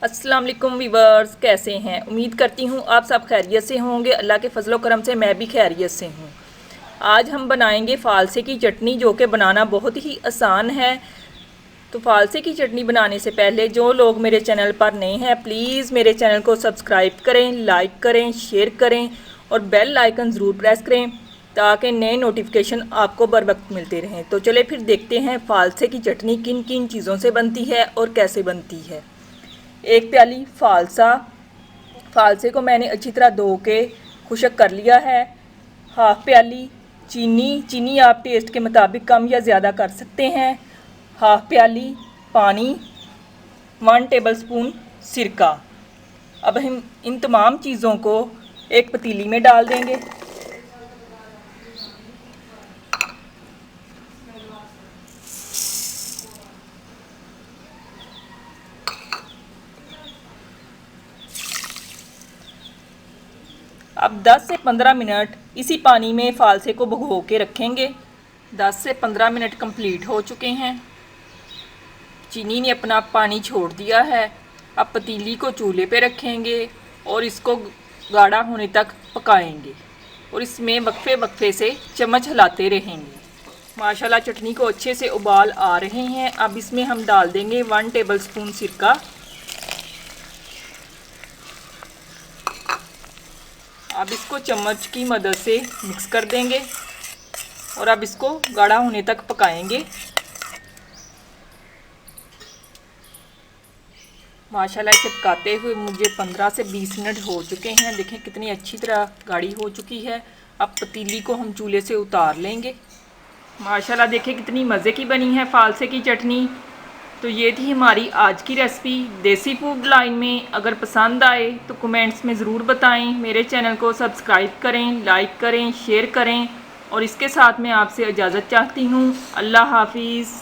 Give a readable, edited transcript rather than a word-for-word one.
अस्सलाम वालेकुम वीवर्स, कैसे हैं। उम्मीद करती हूँ आप सब खैरियत से होंगे। अल्लाह के फजलो करम से मैं भी खैरियत से हूँ। आज हम बनाएंगे फ़ालसे की चटनी, जो कि बनाना बहुत ही आसान है। तो फ़ालसे की चटनी बनाने से पहले जो लोग मेरे चैनल पर नए हैं, प्लीज़ मेरे चैनल को सब्सक्राइब करें, लाइक करें, शेयर करें और बेल आइकन ज़रूर प्रेस करें ताकि नए नोटिफिकेशन आपको बर वक्त मिलते रहें। तो चले फिर देखते हैं फ़ालसे की चटनी किन किन चीज़ों से बनती है और कैसे बनती है। एक प्याली फालसे को मैंने अच्छी तरह धो के खुश्क कर लिया है। हाफ़ प्याली चीनी आप टेस्ट के मुताबिक कम या ज़्यादा कर सकते हैं। हाफ़ प्याली पानी, 1 टेबलस्पून सिरका। अब हम इन तमाम चीज़ों को एक पतीली में डाल देंगे। अब 10 से 15 मिनट इसी पानी में फ़ालसे को भिगो के रखेंगे। 10 से 15 मिनट कंप्लीट हो चुके हैं। चीनी ने अपना पानी छोड़ दिया है। अब पतीली को चूल्हे पे रखेंगे और इसको गाढ़ा होने तक पकाएंगे और इसमें वक्फे वक्फे से चम्मच हिलाते रहेंगे। माशाल्लाह चटनी को अच्छे से उबाल आ रहे हैं। अब इसमें हम डाल देंगे 1 टेबलस्पून सिरका। अब इसको चम्मच की मदद से मिक्स कर देंगे और अब इसको गाढ़ा होने तक पकाएंगे। माशाल्लाह इसे पकाते हुए मुझे 15 से 20 मिनट हो चुके हैं। देखें कितनी अच्छी तरह गाढ़ी हो चुकी है। अब पतीली को हम चूल्हे से उतार लेंगे। माशाल्लाह देखें कितनी मज़े की बनी है फ़ालसे की चटनी। तो ये थी हमारी आज की रेसिपी देसी फूड लाइन में। अगर पसंद आए तो कमेंट्स में ज़रूर बताएं। मेरे चैनल को सब्सक्राइब करें, लाइक करें, शेयर करें और इसके साथ मैं आपसे इजाज़त चाहती हूँ। अल्लाह हाफिज़।